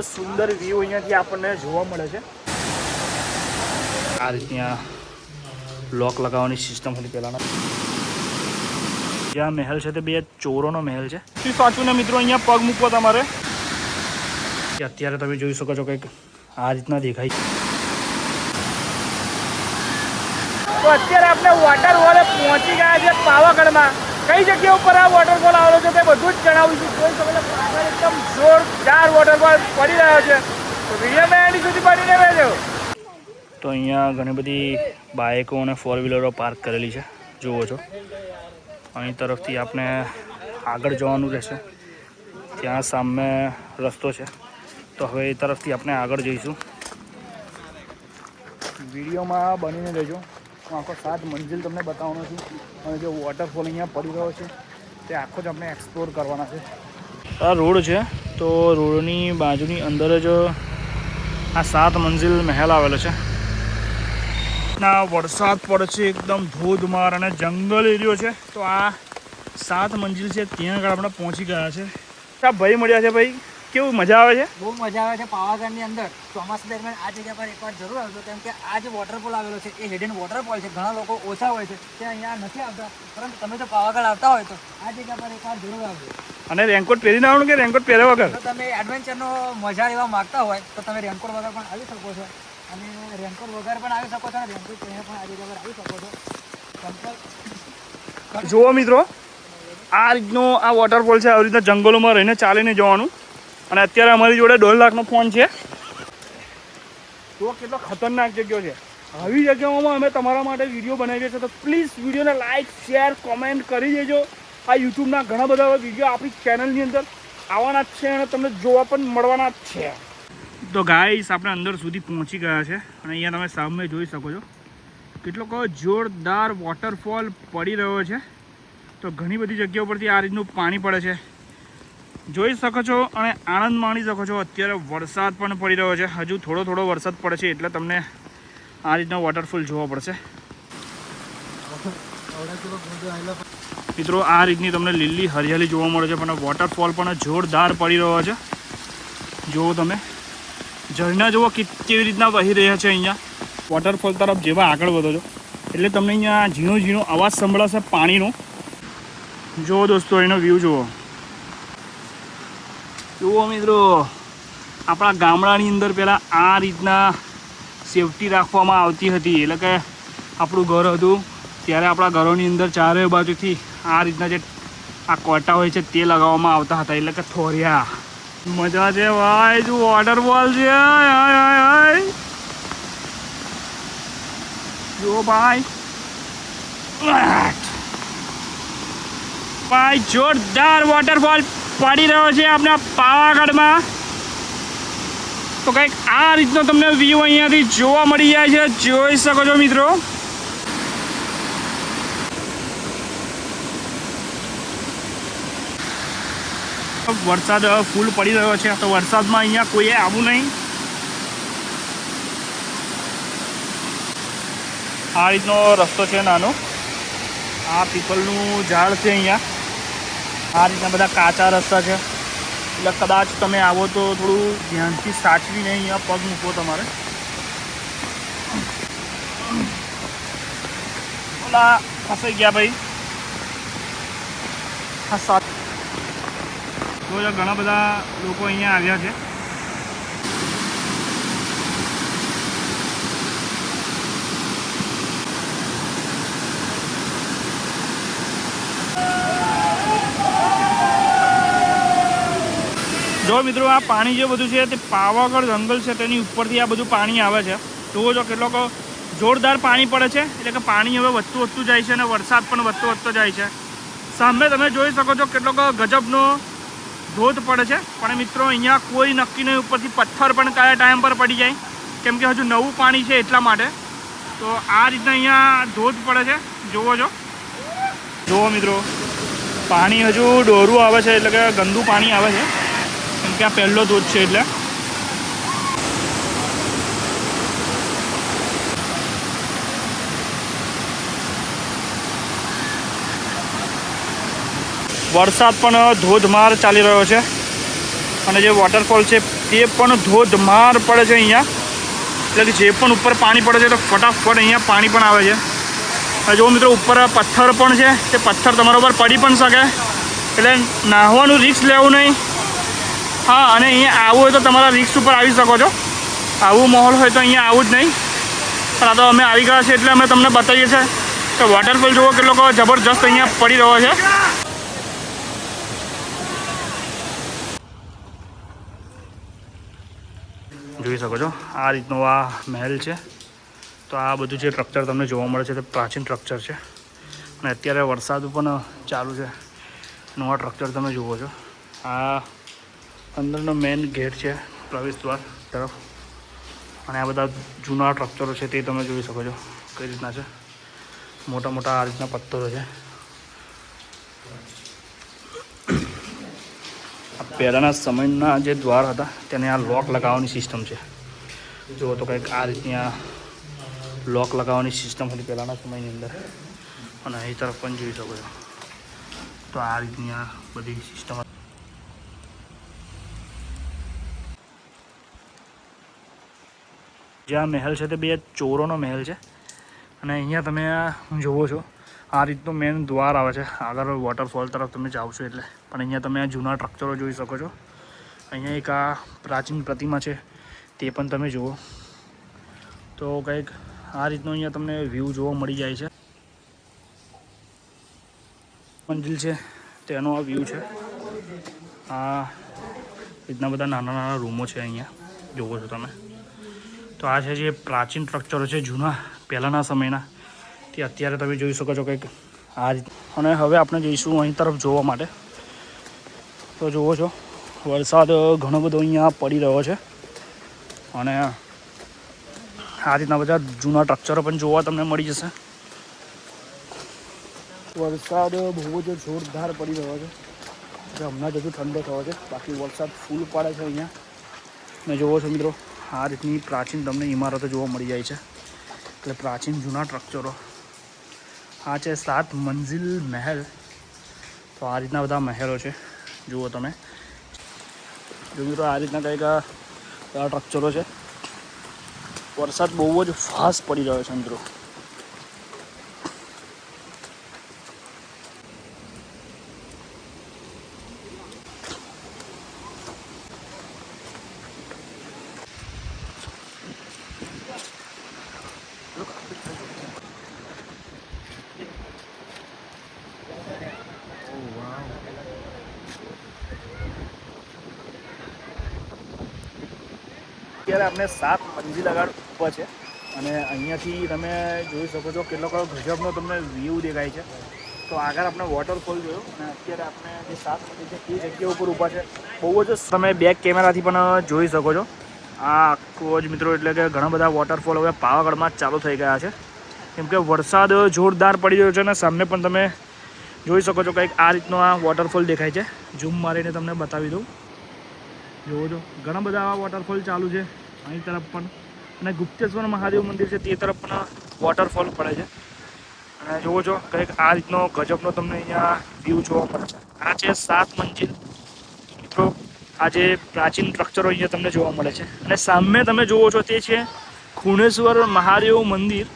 સુંદર view અહીંયાથી આપણને જોવા મળે છે। આ રીતની આ લોક લગાવવાની સિસ્ટમ હતી પહેલાંના। જ્યાં મહેલ છે તે બે ચોરોનો મહેલ છે। સાચું ને મિત્રો, અહીંયા પગ મૂકવો તમારે। અત્યારે તમે જોઈ શકો છો કંઈક આ રીતના દેખાય છે। તો અત્યારે આપણે વોટરફોલે પહોંચી ગયા છે પાવાગઢમાં। કઈ જગ્યા ઉપર આ વોટરફોલ આવેલો છે તે બધું જ જણાવીશું। જોઈ શકો છો પાછળ એકદમ જોરદાર વોટરફોલ પડી રહ્યો છે। તો વિડીયોમાં એન્ડ સુધી પડીને રહેજો। તો અહીંયા ઘણી બધી બાઇકો અને ફોર વ્હીલરો પાર્ક કરેલી છે, જુઓ છો। અહીં તરફથી આપણે આગળ જવાનું રહેશે। ત્યાં સામે રસ્તો છે, તો હવે એ તરફથી આપણે આગળ જઈશું। વિડીયોમાં બનીને રહેજો। હું આખો 7 મંજિલ તમને બતાવવાનો છું, અને જે વોટરફોલ અહીંયા પડી રહ્યો છે તે આખો જ આપણે એક્સપ્લોર કરવાના છે। આ રોડ છે, તો રોડની બાજુની અંદર જ આ 7 મંજિલ મહેલ આવેલો છે। ના વરસાદ પડે છે, એકદમ ધોધમાર, અને જંગલ એરિયો છે। તો આ 7 મંજિલ છે, ત્યાં આગળ આપણે પહોંચી ગયા છે। આ ભાઈ મળ્યા છે। ભાઈ, કેવું મજા આવે છે? બહુ મજા આવે છે પાવાગઢની અંદર। ચોમાસા દરમિયાન આ જગ્યા પર એકવાર જરૂર આવજો, કેમ કે આ જે વોટરફોલ આવેલો છે એ હિડન વોટરફોલ છે। ઘણા લોકો ઓછા હોય છે તે અહીંયા નથી આવતા, પરંતુ તમે જો પાવાગઢ આવતા હોય તો આ જગ્યા પર એકવાર જરૂર આવજો। અને રેનકોટ પહેરીને આવવાનું કે રેનકોટ પહેર્યા વગર? જો તમે એડવેન્ચરનો મજા લેવા માંગતા હોય તો તમે રેનકોટ વગર પણ આવી શકો છો, અને રેનકોટ વગર પણ આવી શકો છો, અને રેનકોટ પહેરીને પણ આ જગ્યા પર આવી શકો છો। જુઓ મિત્રો, આ રીતનો આ વોટરફોલ છે। આવી રીતના જંગલોમાં રહીને ચાલીને જવાનું। અને અત્યારે અમારી જોડે 1.5 લાખનો ફોન છે। તો કેટલો ખતરનાક જગ્યાઓ છે। આવી જગ્યાઓમાં અમે તમારા માટે વિડીયો બનાવીએ છીએ, તો પ્લીઝ વિડીયોને લાઇક, શેર, કોમેન્ટ કરી દેજો। આ યુટ્યુબના ઘણા બધા વિડીયો આપણી ચેનલની અંદર આવવાના જ છે, અને તમને જોવા પણ મળવાના જ છે। તો ગાઈસ, આપણે અંદર સુધી પહોંચી ગયા છે, અને અહીંયા તમે સામે જોઈ શકો છો કેટલો જોરદાર વોટરફોલ પડી રહ્યો છે। તો ઘણી બધી જગ્યાઓ પરથી આ રીતનું પાણી પડે છે, જોઈ શકો છો, અને આનંદ માણી શકો છો। અત્યારે વરસાદ પણ પડી રહ્યો છે, હજુ થોડો થોડો વરસાદ પડે છે, એટલે તમને આ રીતનો વોટરફોલ જોવો પડશે। મિત્રો, આ રીતની તમને લીલી હરિયાળી જોવા મળે છે, પણ વોટરફોલ પણ જોરદાર પડી રહ્યો છે। જુઓ તમે, ઝરણા જુઓ કેવી રીતના વહી રહ્યા છે। અહીંયા વોટરફોલ તરફ જેવા આગળ વધો છો એટલે તમને અહીંયા ઝીણો ઝીણો અવાજ સંભળાશે પાણીનો। જુઓ દોસ્તો, એનો વ્યૂ જુઓ। જુઓ મિત્રો, આપણા ગામડાની અંદર પહેલાં આ રીતના સેફટી રાખવામાં આવતી હતી। એટલે કે આપણું ઘર હતું ત્યારે આપણા ઘરોની અંદર ચારે બાજુથી આ રીતના જે આ કોટા હોય છે તે લગાવવામાં આવતા હતા, એટલે કે થોરિયા। મજા છે ભાઈ, જો વોટરફોલ છે। જુઓ ભાઈ, ભાઈ જોરદાર વોટરફોલ પડી રહ્યો છે આપણા પાવાગઢમાં। તો કંઈક આ રીતનો તમને વ્યૂ અહીંયાથી જોવા મળી જાય છે, જોઈ શકો છો મિત્રો। વરસાદ ફૂલ પડી રહ્યો છે, તો વરસાદમાં અહીંયા કોઈએ આવવું નહીં। આ રીતનો રસ્તો છે નાનો। આ પીપલનું ઝાડ છે અહીંયા। આ રીતના બધા કાચા રસ્તા છે, એટલે કદાચ તમે આવો તો થોડું ધ્યાનથી સાચવીને અહીંયા પગ મૂકવો તમારે। ઓલા ફસાઈ ગયા ભાઈ। હા, સાચ તો ઘણા બધા લોકો અહીંયા આવ્યા છે। જો મિત્રો, આ પાણી જે બધું છે તે પાવાગઢ જંગલ છે તેની ઉપરથી આ બધું પાણી આવે છે। જુઓ જો કેટલોક જોરદાર પાણી પડે છે, એટલે કે પાણી હવે વધતું જાય છે, અને વરસાદ પણ વધતો જાય છે। સામે તમે જોઈ શકો છો કેટલોક ગજબનો ધોધ પડે છે, પણ મિત્રો અહીંયા કોઈ નક્કી નહીં, ઉપરથી પથ્થર પણ કયા ટાઈમ પર પડી જાય, કેમ કે હજુ નવું પાણી છે એટલા માટે। તો આ રીતના અહીંયા ધોધ પડે છે, જુઓ છો। જુઓ મિત્રો, પાણી હજુ ડોરું આવે છે, એટલે કે ગંદુ પાણી આવે છે, કેમ કે આ પહેલો ધોધ છે એટલે। વરસાદ પણ ધોધમાર ચાલી રહ્યો છે, અને જે વોટરફોલ છે તે તે પણ ધોધમાર પડે છે અહીંયા. એટલે કે જે પણ ઉપર પાણી પડે છે તો ફટાફટ અહીંયા પાણી પણ આવે છે. અને જો મિત્રો ઉપર પથ્થર પણ છે, તે પથ્થર તમારા ઉપર પડી પણ શકે, એટલે નાહવાનું રિસ્ક લેવું નહીં. હા, અને અહીંયા આવવું હોય તો તમારા રિસ્ક ઉપર આવી શકો છો. આવું માહોલ હોય તો અહીંયા આવું જ નહીં. પણ આ તો અમે આવી ગયા છે એટલે અમે તમને બતાવીએ છીએ કે વોટરફોલ જુઓ કેટલો જબરજસ્ત અહીંયા પડી રહ્યો છે. જોઈ શકો છો આ રીતનો આ મહેલ છે. તો આ બધું જે સ્ટ્રક્ચર તમને જોવા મળે છે તે પ્રાચીન સ્ટ્રક્ચર છે. અને અત્યારે વરસાદ પણ ચાલુ છે. નવા સ્ટ્રક્ચર તમે જુઓ છો. આ અંદરનો મેઇન ગેટ છે પ્રવેશ દ્વાર તરફ. અને આ બધા જૂના સ્ટ્રક્ચરો છે તે તમે જોઈ શકો છો કઈ રીતના છે. મોટા મોટા આ રીતના પથ્થરો છે. આ પહેલાંના સમયના જે દ્વાર હતા તેને આ લોક લગાવવાની સિસ્ટમ છે. જુઓ તો કંઈક આ રીતની આ લોક લગાવવાની સિસ્ટમ હતી પહેલાંના સમયની અંદર. અને અહીં તરફ પણ જોઈ શકો છો. તો આ રીતની આ બધી સિસ્ટમ. જે આ મહેલ છે તે બે ચોરોનો મહેલ છે. અને અહીંયા તમે જુઓ છો આ રીતનું મેન દ્વાર આવે છે આગળ વોટરફોલ તરફ તમે જાઓ છો એટલે. પણ અહીંયા તમે આ જૂના સ્ટ્રક્ચરો જોઈ શકો છો. અહીંયા એક આ પ્રાચીન પ્રતિમા છે તે પણ તમે જુઓ તો કંઈક આ રીતનો અહીંયા તમને વ્યૂ જોવા મળી જાય છે. મંજિલ છે તેનો આ વ્યૂ છે. આ રીતના બધા નાના નાના રૂમો છે અહીંયા જુઓ છો તમે. તો આ છે જે પ્રાચીન સ્ટ્રક્ચરો છે જૂના પહેલાંના સમયના, તે અત્યારે તમે જોઈ શકો છો કંઈક આ રીત. અને હવે આપણે જઈશું અહીં તરફ જોવા માટે. તો જુઓ છો વરસાદ ઘણો બધો અહીંયા પડી રહ્યો છે. અને આ રીતના બધા જૂના સ્ટ્રક્ચરો પણ જોવા તમને મળી જશે. વરસાદ બહુ જ જોરદાર પડી રહ્યો છે. એટલે હમણાં જ હજુ ઠંડો થયો છે, બાકી વરસાદ ફૂલ પડે છે અહીંયા. ને જુઓ છો મિત્રો આ રીતની પ્રાચીન તમને ઇમારતો જોવા મળી જાય છે. એટલે પ્રાચીન જૂના સ્ટ્રક્ચરો. આ છે 7 મંજિલ મહેલ. તો આ રીતના બધા મહેલો છે જુઓ તમે. જો મિત્રો આ રીતના કંઈક બધા સ્ટ્રક્ચરો છે. વરસાદ બહુ જ ફાસ્ટ પડી રહ્યો છે મિત્રો. અત્યારે આપણે 7 મંજિલ આગળ ઊભા છે. અને અહીંયાથી તમે જોઈ શકો છો કેટલો ગજબનો તમને વ્યૂ દેખાય છે. તો આગળ આપણે વોટરફોલ જોયો અને અત્યારે આપણે જે 7 મંજિલ છે તે જગ્યા ઉપર ઊભા છે. બહુ જ તમે બેક કેમેરાથી પણ જોઈ શકો છો. આ આખો જ મિત્રો એટલે કે ઘણા બધા વોટરફોલ હવે પાવાગઢમાં જ ચાલુ થઈ ગયા છે. કેમ કે વરસાદ જોરદાર પડી રહ્યો છે. અને સામે પણ તમે જોઈ શકો છો કંઈક આ રીતનો આ વોટરફોલ દેખાય છે. ઝૂમ મારીને તમને બતાવી દઉં. જુઓ છો ઘણા બધા આવા વોટરફોલ ચાલુ છે અહીં તરફ પણ. અને ગુપ્તેશ્વર મહાદેવ મંદિર છે તે તરફ પણ વોટરફોલ પડે છે. અને જુઓ છો કંઈક આ રીતનો ગજબનો તમને અહીંયા વ્યૂ જોવા મળે છે. આ છે 7 મંજિલ મિત્રો. આ જે પ્રાચીન સ્ટ્રક્ચરો અહીંયા તમને જોવા મળે છે. અને સામે તમે જુઓ છો તે છે ખૂણેશ્વર મહાદેવ મંદિર.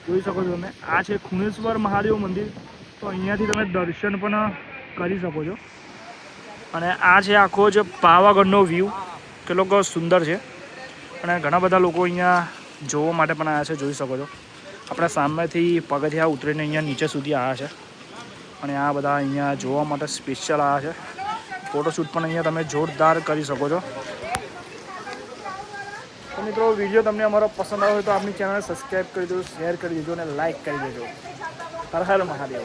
જોઈ શકો છો તમે. આ છે ખૂણેશ્વર મહાદેવ મંદિર. તો અહીંયાથી તમે દર્શન પણ કરી શકો છો. અને આ છે આખો જ પાવાગઢનો વ્યૂ. કેટલો સુંદર છે. અને ઘણા બધા લોકો અહીંયા જોવા માટે પણ આવ્યા છે જોઈ શકો છો. આપણે સામેથી પગથિયા ઉતરીને અહીંયા નીચે સુધી આવ્યા છે. અને આ બધા અહીંયા જોવા માટે સ્પેશિયલ આવ્યા છે. ફોટોશૂટ પણ અહીંયા તમે જોરદાર કરી શકો છો. તો મિત્રો વિડીયો તમને અમારો પસંદ આવ્યો હોય તો આપણી ચેનલ સબસ્ક્રાઈબ કરી દેજો, શેર કરી દેજો અને લાઇક કરી દેજો. હર હર મહાદેવ.